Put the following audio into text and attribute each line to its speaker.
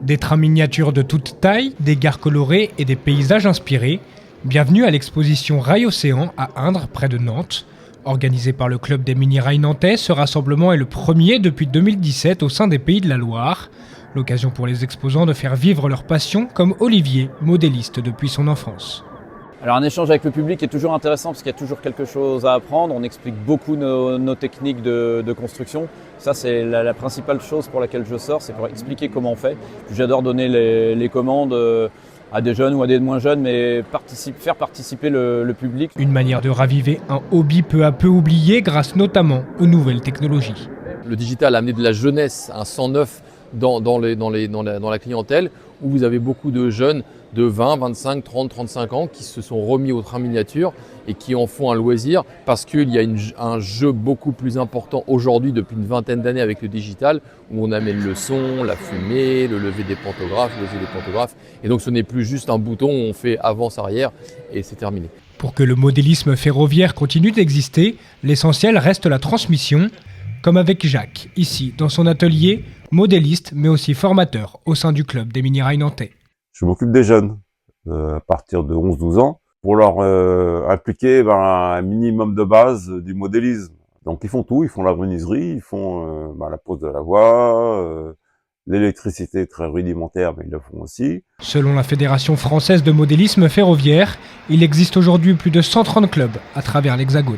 Speaker 1: Des trains miniatures de toute taille, des gares colorées et des paysages inspirés. Bienvenue à l'exposition Rail Océan à Indre, près de Nantes. Organisé par le club des mini-rails nantais, ce rassemblement est le premier depuis 2017 au sein des Pays de la Loire. L'occasion pour les exposants de faire vivre leur passion, comme Olivier, modéliste depuis son enfance.
Speaker 2: Alors un échange avec le public est toujours intéressant parce qu'il y a toujours quelque chose à apprendre. On explique beaucoup nos techniques de construction. Ça, c'est la principale chose pour laquelle je sors, c'est pour expliquer comment on fait. J'adore donner les commandes à des jeunes ou à des moins jeunes, mais faire participer le public.
Speaker 1: Une manière de raviver un hobby peu à peu oublié grâce notamment aux nouvelles technologies.
Speaker 3: Le digital a amené de la jeunesse, un sang neuf dans la clientèle, où vous avez beaucoup de jeunes de 20, 25, 30, 35 ans qui se sont remis au train miniature et qui en font un loisir parce qu'il y a un jeu beaucoup plus important aujourd'hui depuis une vingtaine d'années avec le digital où on amène le son, la fumée, le lever des pantographes, le lever des pantographes. Et donc ce n'est plus juste un bouton où on fait avance-arrière et c'est terminé.
Speaker 1: Pour que le modélisme ferroviaire continue d'exister, l'essentiel reste la transmission. Comme avec Jacques, ici, dans son atelier, modéliste mais aussi formateur au sein du club des mini-rails nantais.
Speaker 4: Je m'occupe des jeunes, à partir de 11-12 ans, pour leur appliquer un minimum de base du modélisme. Donc ils font tout, ils font la menuiserie, ils font la pose de la voie, l'électricité très rudimentaire, mais ils le font aussi.
Speaker 1: Selon la Fédération française de modélisme ferroviaire, il existe aujourd'hui plus de 130 clubs à travers l'Hexagone.